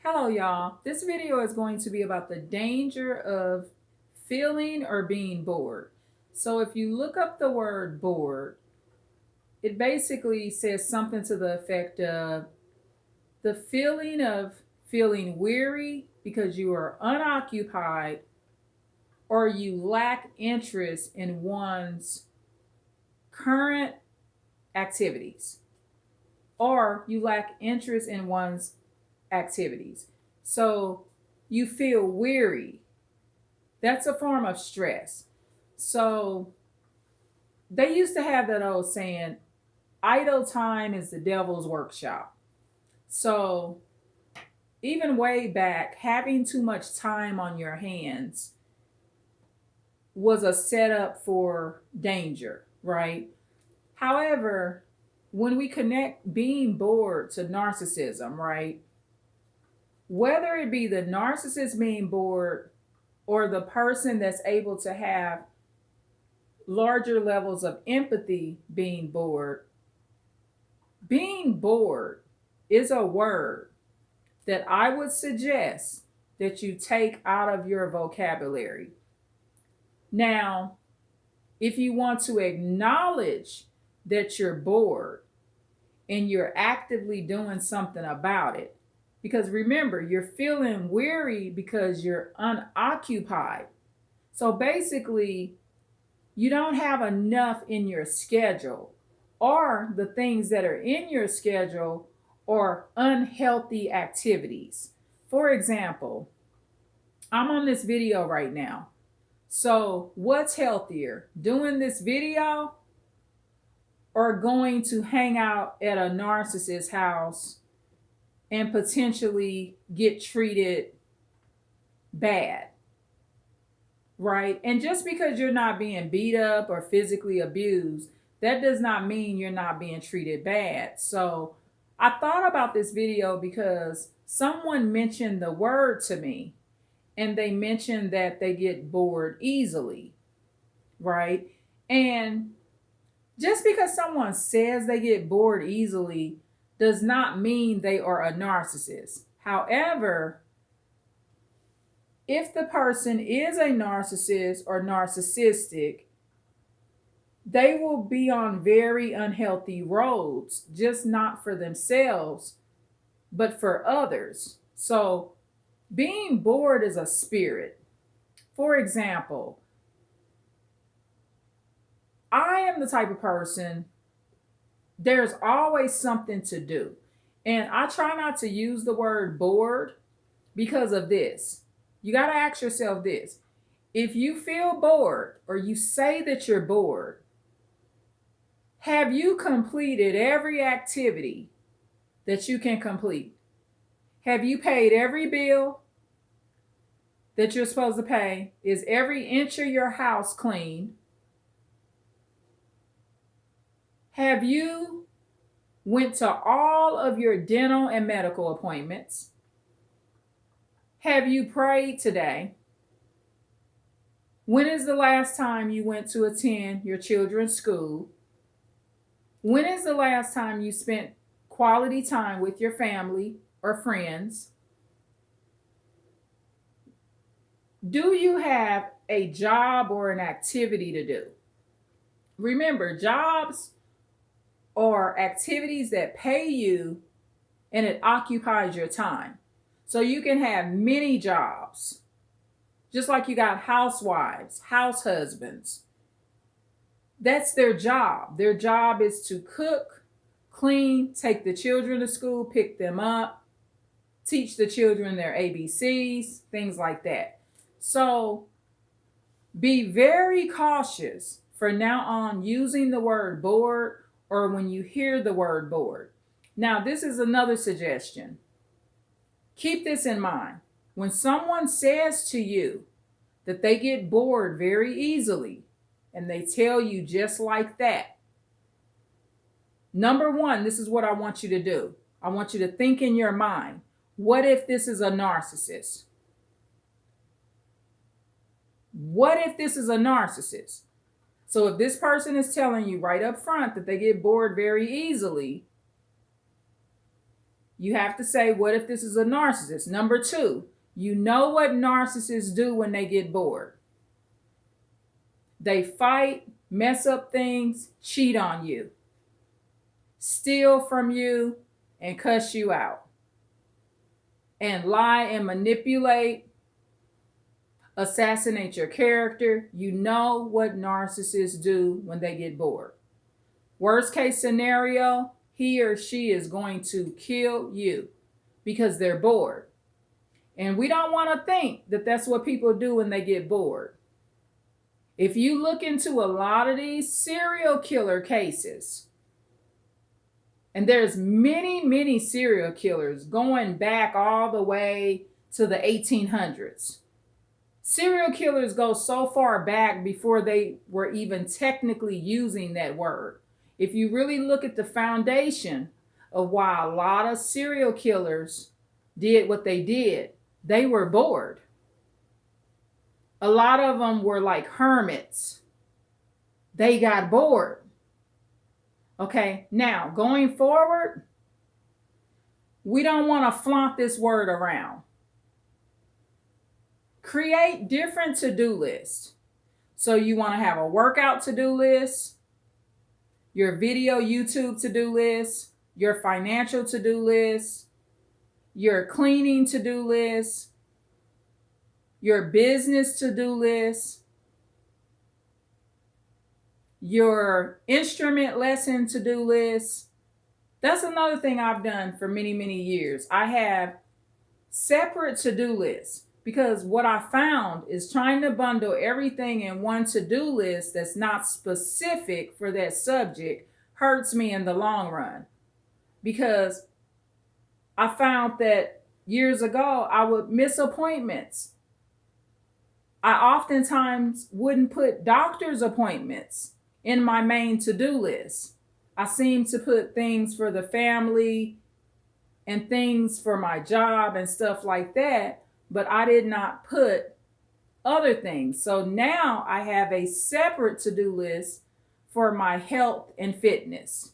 Hello, y'all. This video is going to be about the danger of feeling or being bored. So, if you look up the word bored, it basically says something to the effect of the feeling of feeling weary because you are unoccupied or you lack interest in one's current activities, or you lack interest in one's activities. So, you feel weary. That's a form of stress. So they used to have that old saying, idle time is the devil's workshop. So even way back, having too much time on your hands was a setup for danger, right? However, when we connect being bored to narcissism, right? Whether it be the narcissist being bored or the person that's able to have larger levels of empathy being bored is a word that I would suggest that you take out of your vocabulary. Now, if you want to acknowledge that you're bored and you're actively doing something about it, because remember, you're feeling weary because you're unoccupied. So basically, you don't have enough in your schedule, or the things that are in your schedule are unhealthy activities. For example, I'm on this video right now. So, what's healthier? Doing this video or going to hang out at a narcissist's house and potentially get treated bad? Right? And just because you're not being beat up or physically abused, that does not mean you're not being treated bad. So I thought about this video because someone mentioned the word to me, and they mentioned that they get bored easily, right? And just because someone says they get bored easily does not mean they are a narcissist. However, if the person is a narcissist or narcissistic, they will be on very unhealthy roads, just not for themselves, but for others. So, being bored is a spirit. For example, I am the type of person, there's always something to do. And I try not to use the word bored because of this. You got to ask yourself this: if you feel bored or you say that you're bored, have you completed every activity that you can complete? Have you paid every bill that you're supposed to pay? Is every inch of your house clean? Have you went to all of your dental and medical appointments? Have you prayed today? When is the last time you went to attend your children's school? When is the last time you spent quality time with your family or friends? Do you have a job or an activity to do? Remember, jobs are activities that pay you and it occupies your time. So you can have many jobs, just like you got housewives, house husbands. That's their job. Their job is to cook, clean, take the children to school, pick them up, teach the children their ABCs, things like that. So be very cautious for now on using the word bored or when you hear the word bored. Now, this is another suggestion. Keep this in mind. When someone says to you that they get bored very easily, and they tell you just like that, number one, this is what I want you to do. I want you to think in your mind, what if this is a narcissist? What if this is a narcissist? So if this person is telling you right up front that they get bored very easily, You have to say, what if this is a narcissist? Number two, you know what narcissists do when they get bored. They fight, mess up things, cheat on you, steal from you, and cuss you out, and lie and manipulate, assassinate your character. You know what narcissists do when they get bored. Worst case scenario, he or she is going to kill you because they're bored. And we don't want to think that that's what people do when they get bored. If you look into a lot of these serial killer cases, and there's many serial killers going back all the way to the 1800s. Serial killers go so far back before they were even technically using that word. If you really look at the foundation of why a lot of serial killers did what they did, they were bored. A lot of them were like hermits. They got bored. Okay, now going forward, we don't want to flaunt this word around. Create different to-do lists. So you want to have a workout to-do list, your video YouTube to-do list, your financial to-do list, your cleaning to-do list, your business to-do list, your instrument lesson to-do list. That's another thing I've done for many years. I have separate to-do lists because what I found is trying to bundle everything in one to-do list that's not specific for that subject hurts me in the long run. Because I found that years ago I would miss appointments. I oftentimes wouldn't put doctor's appointments in my main to-do list. I seemed to put things for the family and things for my job and stuff like that, but I did not put other things. So now I have a separate to-do list for my health and fitness.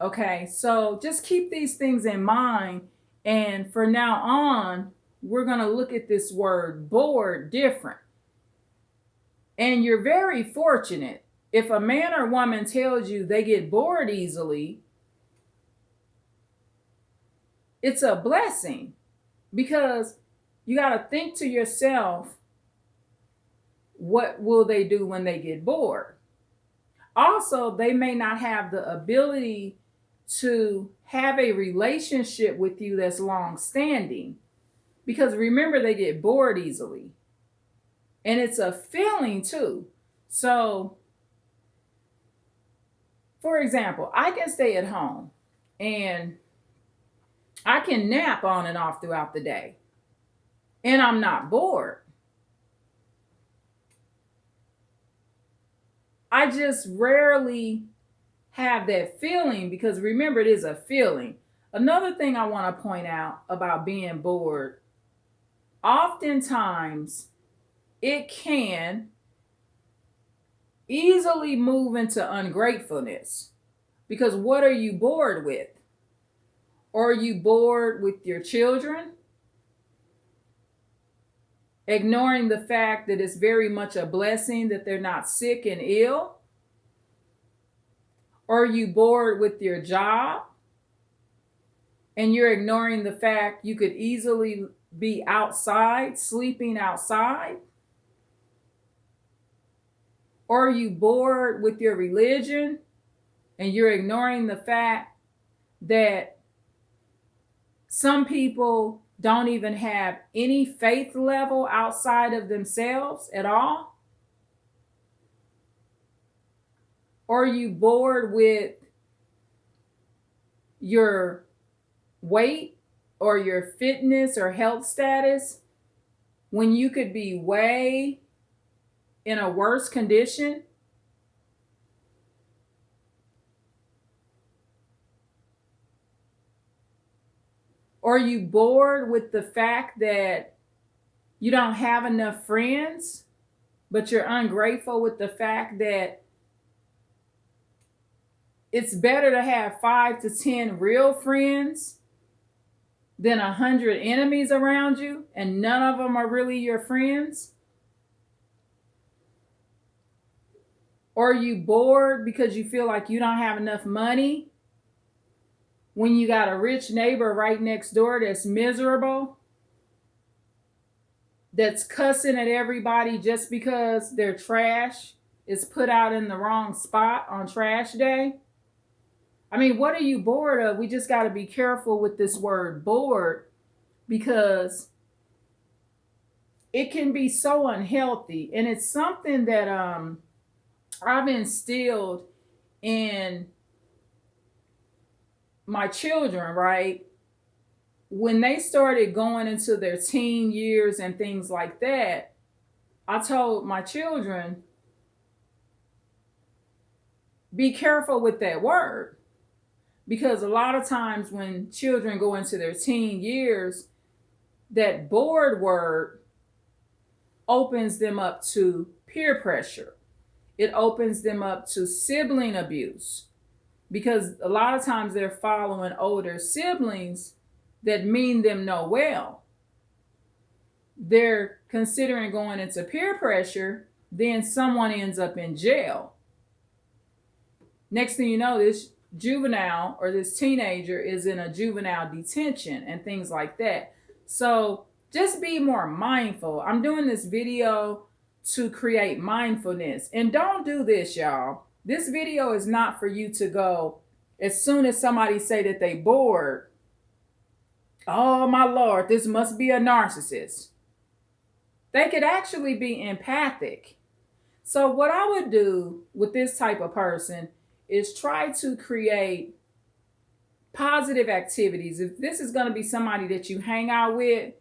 Okay, so just keep these things in mind. And for now on, we're going to look at this word bored different. And you're very fortunate if a man or woman tells you they get bored easily. It's a blessing because you got to think to yourself, what will they do when they get bored? Also, they may not have the ability to have a relationship with you that's long-standing because remember, they get bored easily. And it's a feeling too. So, for example, I can stay at home and I can nap on and off throughout the day. And I'm not bored. I just rarely have that feeling because remember, it is a feeling. Another thing I want to point out about being bored, oftentimes it can easily move into ungratefulness because what are you bored with? Are you bored with your children? Ignoring the fact that it's very much a blessing that they're not sick and ill? Are you bored with your job? And you're ignoring the fact you could easily be outside, sleeping outside? Or are you bored with your religion and you're ignoring the fact that some people don't even have any faith level outside of themselves at all? Or are you bored with your weight or your fitness or health status when you could be way in a worse condition? Or are you bored with the fact that you don't have enough friends, but you're ungrateful with the fact that it's better to have 5 to 10 real friends than 100 enemies around you and none of them are really your friends? Or are you bored because you feel like you don't have enough money when you got a rich neighbor right next door that's miserable, that's cussing at everybody just because their trash is put out in the wrong spot on trash day? I mean, what are you bored of? We just got to be careful with this word bored because it can be so unhealthy. And it's something that I've instilled in my children, right? When they started going into their teen years and things like that, I told my children, be careful with that word. Because a lot of times when children go into their teen years, that bored word opens them up to peer pressure. It opens them up to sibling abuse. Because a lot of times they're following older siblings that mean them no well. They're considering going into peer pressure, then someone ends up in jail. Next thing you know, this juvenile or this teenager is in a juvenile detention and things like that. So just be more mindful. I'm doing this video to create mindfulness. And don't do this, y'all. This video is not for you to go, as soon as somebody say that they bored, oh my Lord, this must be a narcissist. They could actually be empathic. So what I would do with this type of person is try to create positive activities. If this is going to be somebody that you hang out with,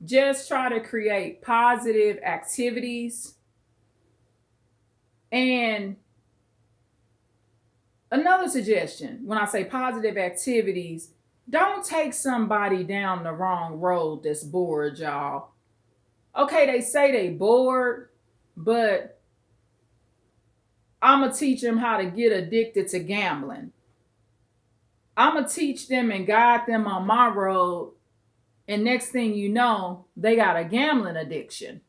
just try to create positive activities. And another suggestion, when I say positive activities, don't take somebody down the wrong road that's bored, y'all. Okay, they say they bored, but I'm going to teach them how to get addicted to gambling. I'm going to teach them and guide them on my road. And next thing you know, they got a gambling addiction.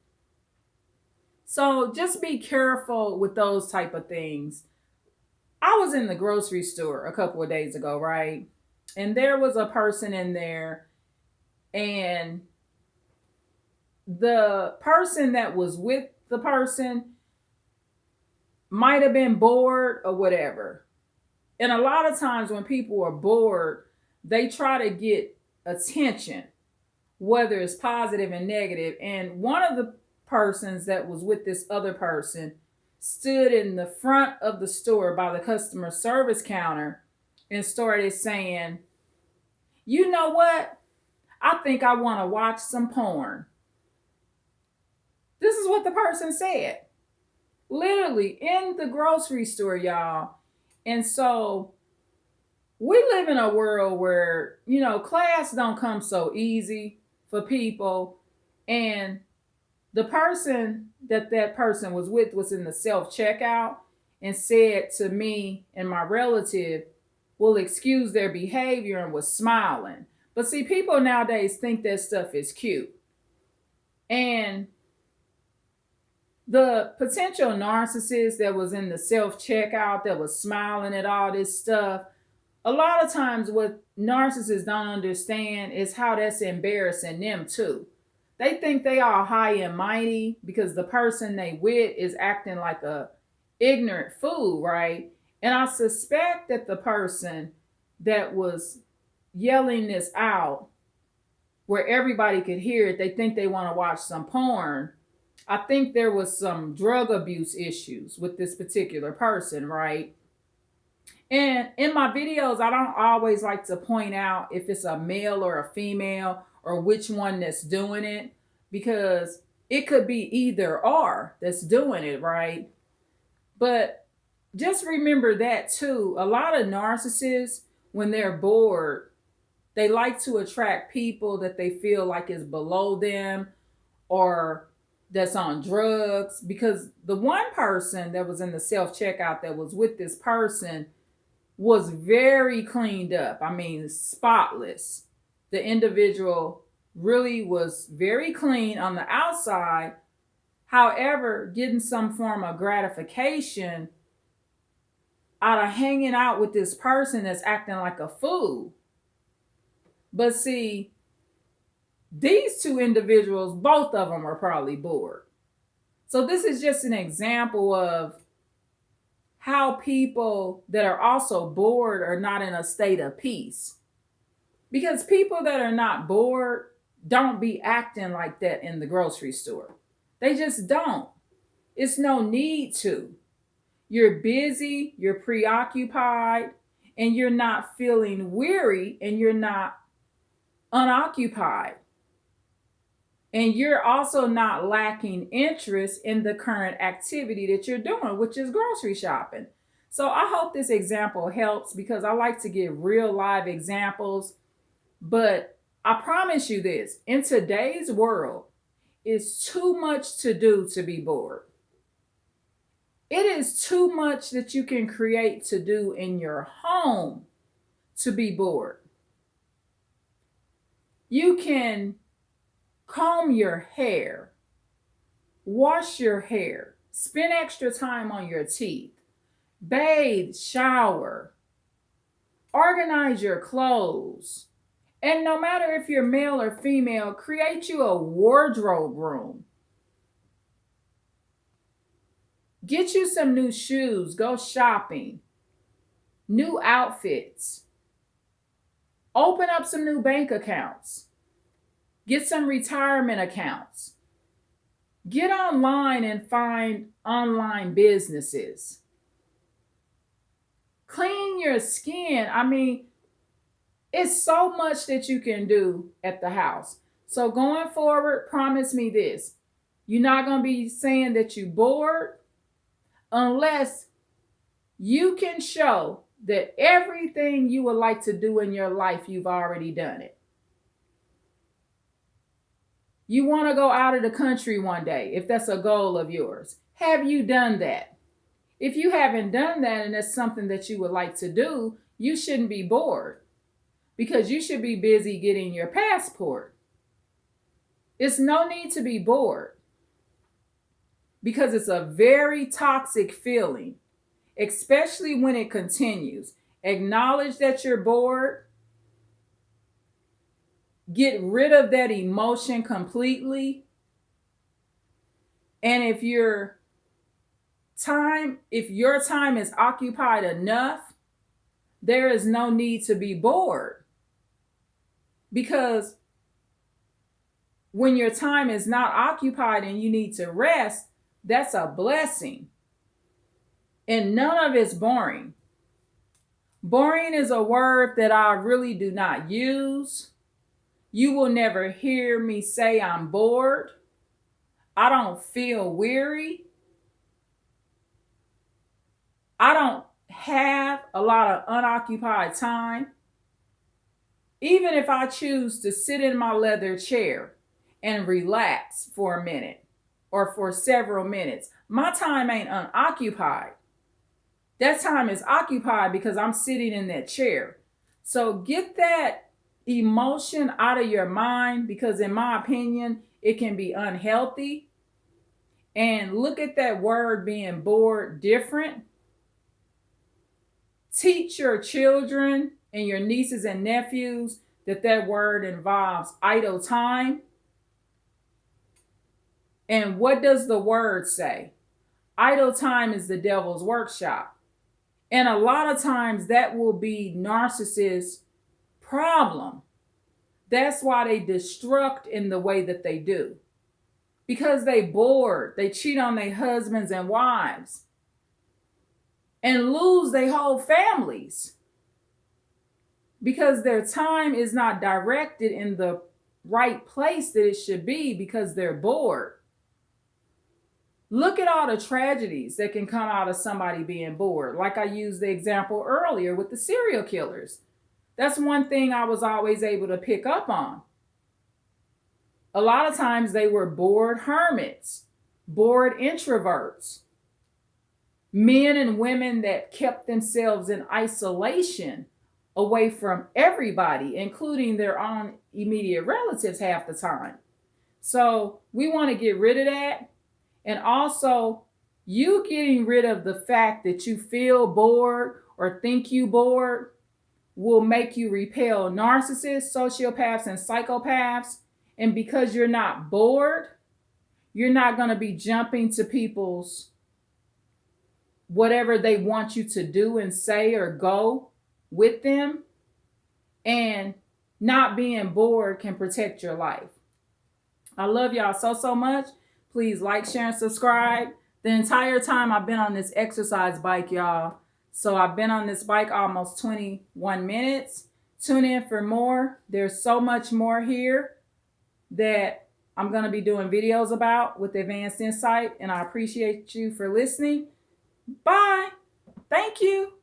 So just be careful with those type of things. I was in the grocery store a couple of days ago, right? And there was a person in there, and the person that was with the person might have been bored or whatever. And a lot of times when people are bored, they try to get attention, whether it's positive and negative. And one of the persons that was with this other person stood in the front of the store by the customer service counter and started saying, you know what? I think I want to watch some porn. This is what the person said. Literally in the grocery store, y'all. And so we live in a world where, class don't come so easy for people. And the person that person was with was in the self-checkout and said to me and my relative, will excuse their behavior, and was smiling. But see, people nowadays think that stuff is cute. And the potential narcissist that was in the self-checkout that was smiling at all this stuff, a lot of times what narcissists don't understand is how that's embarrassing them too. They think they are high and mighty because the person they with is acting like a ignorant fool, right? And I suspect that the person that was yelling this out where everybody could hear it, they think they want to watch some porn. I think there was some drug abuse issues with this particular person, right? And in my videos, I don't always like to point out if it's a male or a female or which one that's doing it, because it could be either or that's doing it, right? But just remember that too. A lot of narcissists, when they're bored, they like to attract people that they feel like is below them or that's on drugs. Because the one person that was in the self-checkout that was with this person, was very cleaned up. I mean, spotless. The individual really was very clean on the outside. However, getting some form of gratification out of hanging out with this person that's acting like a fool. But see, these two individuals, both of them are probably bored. So this is just an example of how people that are also bored are not in a state of peace. Because people that are not bored don't be acting like that in the grocery store. They just don't. It's no need to. You're busy, you're preoccupied, and you're not feeling weary, and you're not unoccupied. And you're also not lacking interest in the current activity that you're doing, which is grocery shopping. So I hope this example helps because I like to give real live examples. But I promise you this, in today's world, it's too much to do to be bored. It is too much that you can create to do in your home to be bored. You can comb your hair, wash your hair, spend extra time on your teeth, bathe, shower, organize your clothes. And no matter if you're male or female, create you a wardrobe room. Get you some new shoes, go shopping, new outfits. Open up some new bank accounts. Get some retirement accounts. Get online and find online businesses. Clean your skin. I mean, it's so much that you can do at the house. So going forward, promise me this. You're not going to be saying that you're bored unless you can show that everything you would like to do in your life, you've already done it. You want to go out of the country one day, if that's a goal of yours. Have you done that? If you haven't done that and that's something that you would like to do, you shouldn't be bored because you should be busy getting your passport. It's no need to be bored because it's a very toxic feeling, especially when it continues. Acknowledge that you're bored. Get rid of that emotion completely. And if your time is occupied enough, there is no need to be bored. Because when your time is not occupied and you need to rest, that's a blessing. And none of it's boring. Boring is a word that I really do not use. You will never hear me say I'm bored. I don't feel weary. I don't have a lot of unoccupied time. Even if I choose to sit in my leather chair and relax for a minute or for several minutes, my time ain't unoccupied. That time is occupied because I'm sitting in that chair. So get that emotion out of your mind because in my opinion, it can be unhealthy. And look at that word being bored different. Teach your children and your nieces and nephews that word involves idle time. And what does the word say? Idle time is the devil's workshop. And a lot of times that will be narcissists' problem. That's why they destruct in the way that they do. Because they bored. They cheat on their husbands and wives. And lose their whole families. Because their time is not directed in the right place that it should be because they're bored. Look at all the tragedies that can come out of somebody being bored. Like I used the example earlier with the serial killers. That's one thing I was always able to pick up on. A lot of times they were bored hermits, bored introverts. Men and women that kept themselves in isolation away from everybody, including their own immediate relatives half the time. So we want to get rid of that. And also, you getting rid of the fact that you feel bored or think you bored will make you repel narcissists, sociopaths, and psychopaths. And because you're not bored, you're not going to be jumping to people's whatever they want you to do and say or go with them. And not being bored can protect your life. I love y'all so much. Please like, share, and subscribe. The entire time I've been on this exercise bike, y'all. So I've been on this bike almost 21 minutes. Tune in for more. There's so much more here that I'm going to be doing videos about with advanced insight. And I appreciate you for listening. Bye. Thank you.